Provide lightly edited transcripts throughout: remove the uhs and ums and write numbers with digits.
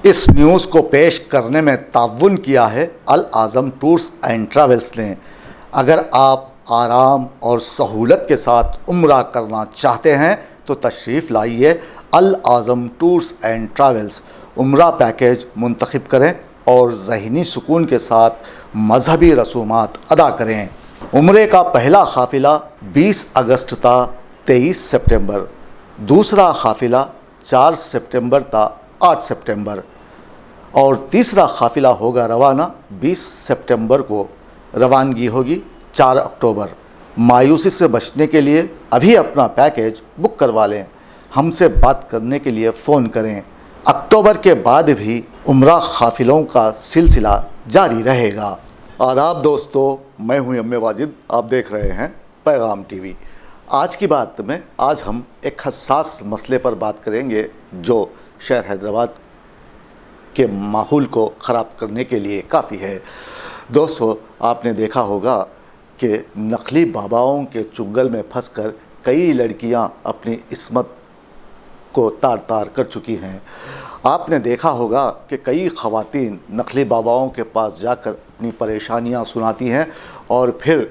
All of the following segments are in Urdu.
اس نیوز کو پیش کرنے میں تعاون کیا ہے العظم ٹورز اینڈ ٹریولز نے۔ اگر آپ آرام اور سہولت کے ساتھ عمرہ کرنا چاہتے ہیں تو تشریف لائیے العظم ٹورز اینڈ ٹریولز۔ عمرہ پیکیج منتخب کریں اور ذہنی سکون کے ساتھ مذہبی رسومات ادا کریں۔ عمرے کا پہلا قافلہ 20 اگست تا 23 سپٹمبر، دوسرا قافلہ 4 سپٹمبر تا 8 سپٹمبر اور تیسرا قافلہ ہوگا روانہ 20 سپٹمبر کو، روانگی ہوگی 4 اکتوبر۔ مایوسی سے بچنے کے لیے ابھی اپنا پیکیج بک کروا لیں، ہم سے بات کرنے کے لیے فون کریں۔ اکتوبر کے بعد بھی عمرہ قافلوں کا سلسلہ جاری رہے گا۔ آداب دوستو، میں ہوں ایم واجد، آپ دیکھ رہے ہیں پیغام ٹی وی۔ آج کی بات میں ہم ایک حساس مسئلے پر بات کریں گے جو شہر حیدرآباد کے ماحول کو خراب کرنے کے لیے کافی ہے۔ دوستو، آپ نے دیکھا ہوگا کہ نقلی باباؤں کے چنگل میں پھنس کر کئی لڑکیاں اپنی عصمت کو تار تار کر چکی ہیں۔ آپ نے دیکھا ہوگا کہ کئی خواتین نقلی باباؤں کے پاس جا کر اپنی پریشانیاں سناتی ہیں اور پھر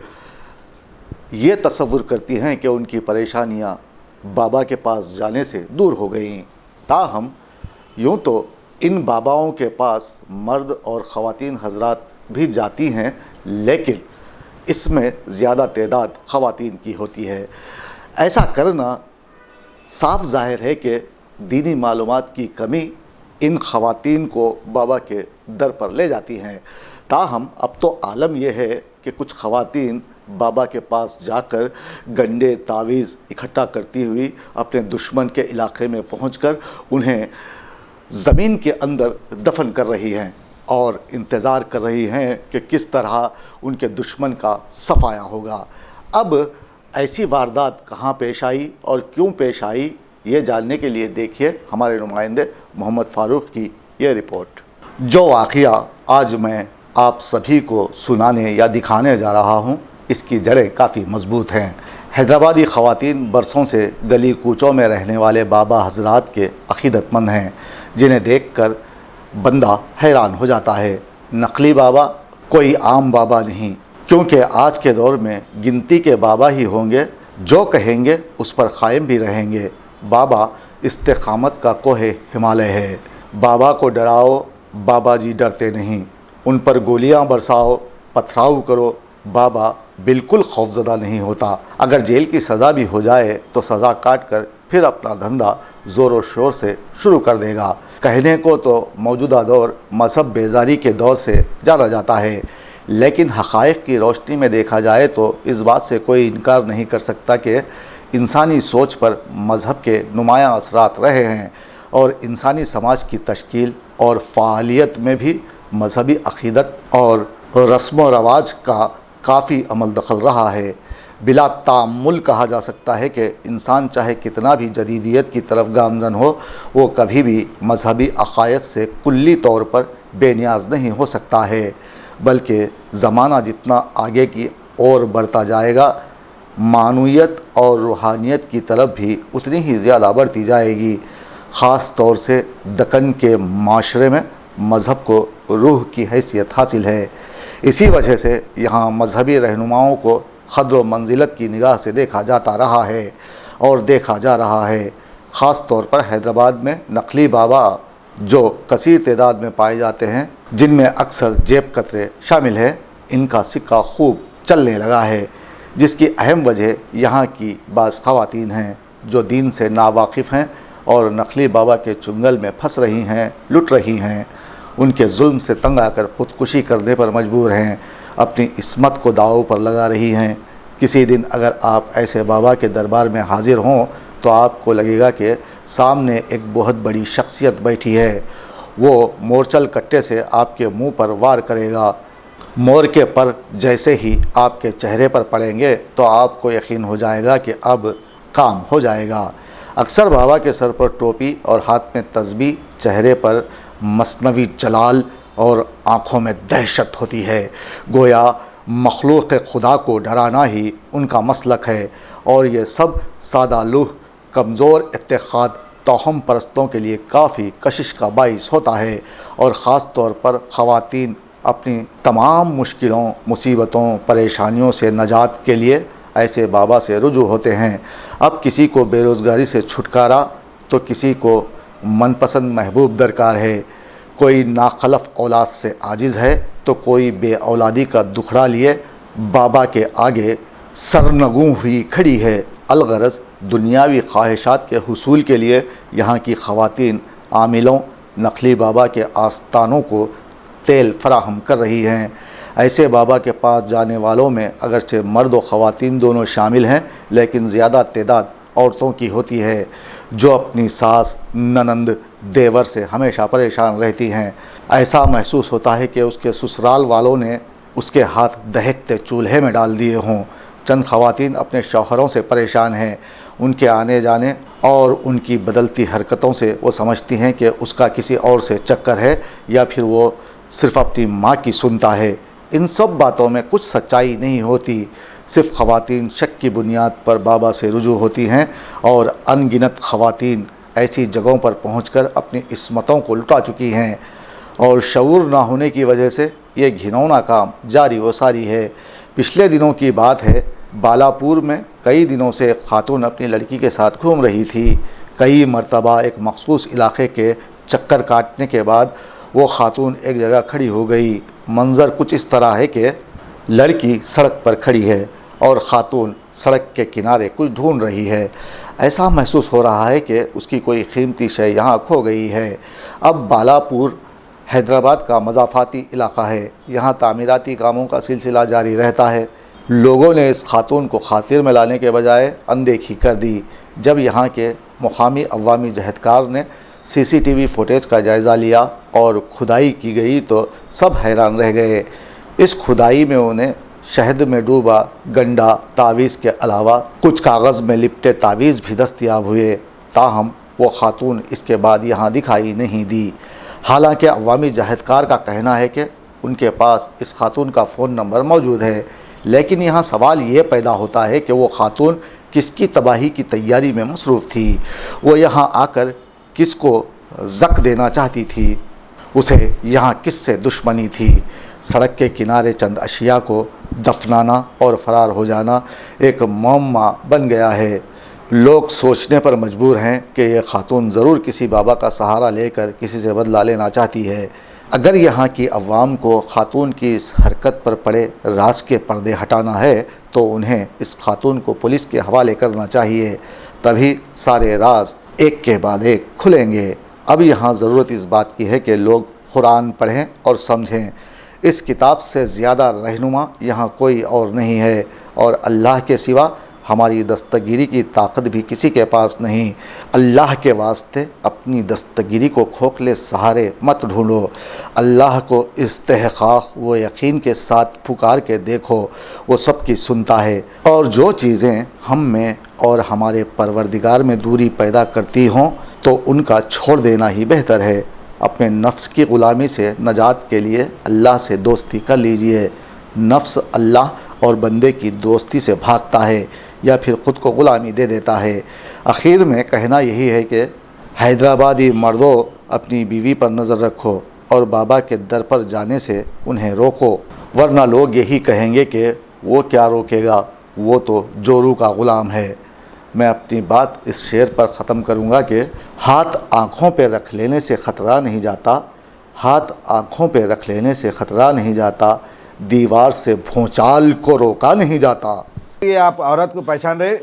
یہ تصور کرتی ہیں کہ ان کی پریشانیاں بابا کے پاس جانے سے دور ہو گئیں۔ تاہم یوں تو ان باباؤں کے پاس مرد اور خواتین حضرات بھی جاتی ہیں، لیکن اس میں زیادہ تعداد خواتین کی ہوتی ہے۔ ایسا کرنا صاف ظاہر ہے کہ دینی معلومات کی کمی ان خواتین کو بابا کے در پر لے جاتی ہیں۔ تاہم اب تو عالم یہ ہے کہ کچھ خواتین بابا کے پاس جا کر گنڈے تعویذ اکٹھا کرتی ہوئی اپنے دشمن کے علاقے میں پہنچ کر انہیں زمین کے اندر دفن کر رہی ہیں اور انتظار کر رہی ہیں کہ کس طرح ان کے دشمن کا صفایا ہوگا۔ اب ایسی واردات کہاں پیش آئی اور کیوں پیش آئی، یہ جاننے کے لیے دیکھیے ہمارے نمائندے محمد فاروق کی یہ رپورٹ۔ جو واقعہ آج میں آپ سبھی کو سنانے یا دکھانے جا رہا ہوں، اس کی جڑیں کافی مضبوط ہیں۔ حیدرآبادی خواتین برسوں سے گلی کوچوں میں رہنے والے بابا حضرات کے عقیدت مند ہیں، جنہیں دیکھ کر بندہ حیران ہو جاتا ہے۔ نقلی بابا کوئی عام بابا نہیں، کیونکہ آج کے دور میں گنتی کے بابا ہی ہوں گے جو کہیں گے اس پر قائم بھی رہیں گے۔ بابا استقامت کا کوہ ہمالیہ ہے۔ بابا کو ڈراؤ، بابا جی ڈرتے نہیں۔ ان پر گولیاں برساؤ، پتھراؤ کرو، بابا بالکل خوفزدہ نہیں ہوتا۔ اگر جیل کی سزا بھی ہو جائے تو سزا کاٹ کر پھر اپنا دھندا زور و شور سے شروع کر دے گا۔ کہنے کو تو موجودہ دور مذہب بیزاری کے دور سے جانا جاتا ہے، لیکن حقائق کی روشنی میں دیکھا جائے تو اس بات سے کوئی انکار نہیں کر سکتا کہ انسانی سوچ پر مذہب کے نمایاں اثرات رہے ہیں اور انسانی سماج کی تشکیل اور فعالیت میں بھی مذہبی عقیدت اور رسم و رواج کا کافی عمل دخل رہا ہے۔ بلا تعمل کہا جا سکتا ہے کہ انسان چاہے کتنا بھی جدیدیت کی طرف گامزن ہو، وہ کبھی بھی مذہبی عقائد سے کلی طور پر بے نیاز نہیں ہو سکتا ہے، بلکہ زمانہ جتنا آگے کی اور بڑھتا جائے گا، معنویت اور روحانیت کی طرف بھی اتنی ہی زیادہ بڑھتی جائے گی۔ خاص طور سے دکن کے معاشرے میں مذہب کو روح کی حیثیت حاصل ہے۔ اسی وجہ سے یہاں مذہبی رہنماؤں کو قدر و منزلت کی نگاہ سے دیکھا جاتا رہا ہے اور دیکھا جا رہا ہے۔ خاص طور پر حیدرآباد میں نقلی بابا جو کثیر تعداد میں پائے جاتے ہیں، جن میں اکثر جیب کترے شامل ہیں، ان کا سکہ خوب چلنے لگا ہے، جس کی اہم وجہ یہاں کی بعض خواتین ہیں جو دین سے ناواقف ہیں اور نقلی بابا کے چنگل میں پھنس رہی ہیں، لٹ رہی ہیں، ان کے ظلم سے تنگ آ کر خودکشی کرنے پر مجبور ہیں، اپنی عصمت کو داؤ پر لگا رہی ہیں۔ کسی دن اگر آپ ایسے بابا کے دربار میں حاضر ہوں تو آپ کو لگے گا کہ سامنے ایک بہت بڑی شخصیت بیٹھی ہے۔ وہ مورچل کٹے سے آپ کے منہ پر وار کرے گا۔ مور کے پر جیسے ہی آپ کے چہرے پر پڑیں گے تو آپ کو یقین ہو جائے گا کہ اب کام ہو جائے گا۔ اکثر بابا کے سر پر ٹوپی اور ہاتھ میں تسبیح، چہرے پر مصنوعی جلال اور آنکھوں میں دہشت ہوتی ہے، گویا مخلوق خدا کو ڈرانا ہی ان کا مسلک ہے، اور یہ سب سادہ لوح کمزور اعتقاد توہم پرستوں کے لیے کافی کشش کا باعث ہوتا ہے، اور خاص طور پر خواتین اپنی تمام مشکلوں، مصیبتوں، پریشانیوں سے نجات کے لیے ایسے بابا سے رجوع ہوتے ہیں۔ اب کسی کو بے روزگاری سے چھٹکارا تو کسی کو من پسند محبوب درکار ہے، کوئی ناخلف اولاد سے عاجز ہے تو کوئی بے اولادی کا دکھڑا لیے بابا کے آگے سرنگوں ہوئی کھڑی ہے۔ الغرض دنیاوی خواہشات کے حصول کے لیے یہاں کی خواتین عاملوں نقلی بابا کے آستانوں کو تیل فراہم کر رہی ہیں۔ ایسے بابا کے پاس جانے والوں میں اگرچہ مرد و خواتین دونوں شامل ہیں، لیکن زیادہ تعداد عورتوں کی ہوتی ہے جو اپنی ساس، ننند، دیور سے ہمیشہ پریشان رہتی ہیں۔ ایسا محسوس ہوتا ہے کہ اس کے سسرال والوں نے اس کے ہاتھ دہکتے چولہے میں ڈال دیے ہوں۔ چند خواتین اپنے شوہروں سے پریشان ہیں، ان کے آنے جانے اور ان کی بدلتی حرکتوں سے وہ سمجھتی ہیں کہ اس کا کسی اور سے چکر ہے یا پھر وہ صرف اپنی ماں کی سنتا ہے۔ ان سب باتوں میں کچھ سچائی نہیں ہوتی، صرف خواتین شک کی بنیاد پر بابا سے رجوع ہوتی ہیں، اور ان گنت خواتین ایسی جگہوں پر پہنچ کر اپنی عصمتوں کو لٹا چکی ہیں، اور شعور نہ ہونے کی وجہ سے یہ گھنونا کام جاری و ساری ہے۔ پچھلے دنوں کی بات ہے، بالاپور میں کئی دنوں سے ایک خاتون اپنی لڑکی کے ساتھ گھوم رہی تھی۔ کئی مرتبہ ایک مخصوص علاقے کے چکر کاٹنے کے بعد وہ خاتون ایک جگہ کھڑی ہو گئی۔ منظر کچھ اس طرح ہے کہ لڑکی سڑک پر کھڑی ہے اور خاتون سڑک کے کنارے کچھ ڈھونڈ رہی ہے۔ ایسا محسوس ہو رہا ہے کہ اس کی کوئی قیمتی شے یہاں کھو گئی ہے۔ اب بالاپور حیدرآباد کا مضافاتی علاقہ ہے، یہاں تعمیراتی کاموں کا سلسلہ جاری رہتا ہے۔ لوگوں نے اس خاتون کو خاطر میں لانے کے بجائے اندیکھی کر دی۔ جب یہاں کے مقامی عوامی جہدکار نے سی سی ٹی وی فوٹیج کا جائزہ لیا اور کھدائی کی گئی تو سب حیران رہ گئے۔ اس کھدائی میں انہیں شہد میں ڈوبا گنڈا تعویذ کے علاوہ کچھ کاغذ میں لپٹے تعویذ بھی دستیاب ہوئے، تاہم وہ خاتون اس کے بعد یہاں دکھائی نہیں دی۔ حالانکہ عوامی جہدکار کا کہنا ہے کہ ان کے پاس اس خاتون کا فون نمبر موجود ہے، لیکن یہاں سوال یہ پیدا ہوتا ہے کہ وہ خاتون کس کی تباہی کی تیاری میں مصروف تھی؟ وہ یہاں آ کر کس کو زک دینا چاہتی تھی؟ اسے یہاں کس سے دشمنی تھی؟ سڑک کے کنارے چند اشیاء کو دفنانا اور فرار ہو جانا ایک معمہ بن گیا ہے۔ لوگ سوچنے پر مجبور ہیں کہ یہ خاتون ضرور کسی بابا کا سہارا لے کر کسی سے بدلہ لینا چاہتی ہے۔ اگر یہاں کی عوام کو خاتون کی اس حرکت پر پڑے راز کے پردے ہٹانا ہے تو انہیں اس خاتون کو پولیس کے حوالے کرنا چاہیے، تبھی سارے راز ایک کے بعد ایک کھلیں گے۔ اب یہاں ضرورت اس بات کی ہے کہ لوگ قرآن پڑھیں اور سمجھیں۔ اس کتاب سے زیادہ رہنما یہاں کوئی اور نہیں ہے، اور اللہ کے سوا ہماری دستگیری کی طاقت بھی کسی کے پاس نہیں۔ اللہ کے واسطے اپنی دستگیری کو کھوکھلے سہارے مت ڈھونڈو، اللہ کو استحقاق و یقین کے ساتھ پکار کے دیکھو، وہ سب کی سنتا ہے، اور جو چیزیں ہم میں اور ہمارے پروردگار میں دوری پیدا کرتی ہوں تو ان کا چھوڑ دینا ہی بہتر ہے۔ اپنے نفس کی غلامی سے نجات کے لیے اللہ سے دوستی کر لیجئے۔ نفس اللہ اور بندے کی دوستی سے بھاگتا ہے یا پھر خود کو غلامی دے دیتا ہے۔ آخر میں کہنا یہی ہے کہ حیدرآبادی مردوں، اپنی بیوی پر نظر رکھو اور بابا کے در پر جانے سے انہیں روکو، ورنہ لوگ یہی کہیں گے کہ وہ کیا روکے گا، وہ تو جورو کا غلام ہے۔ میں اپنی بات اس شعر پر ختم کروں گا کہ ہاتھ آنکھوں پہ رکھ لینے سے خطرہ نہیں جاتا، ہاتھ آنکھوں پہ رکھ لینے سے خطرہ نہیں جاتا، دیوار سے بھونچال کو روکا نہیں جاتا۔ یہ آپ عورت کو پہچان رہے،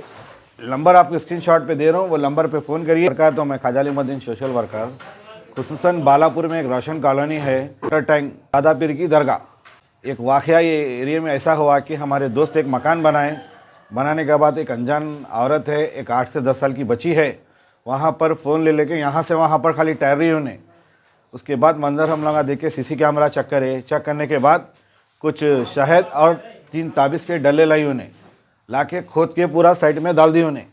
نمبر آپ کو اسکرین شاٹ پہ دے رہا ہوں، وہ نمبر پہ فون کریے۔ تو میں خواجہ علی الدین سوشل ورکر، خصوصاً بالاپور میں ایک روشن کالونی ہے، واٹر ٹینک دادا پیر کی درگاہ۔ ایک واقعہ یہ ایریا میں ایسا ہوا کہ ہمارے دوست ایک مکان بنانے کے بعد ایک انجان عورت ہے، ایک 8 سے 10 سال کی بچی ہے، وہاں پر فون لے کے یہاں سے وہاں پر خالی ٹہر رہی انہیں۔ اس کے بعد منظر ہم لوگ دیکھ کے سی سی کیمرہ چیک کرنے کے بعد کچھ شہد اور 3 تعویذ کے ڈلے لائی انہیں، لا کے کھود کے پورا سائڈ میں ڈال دی انہیں۔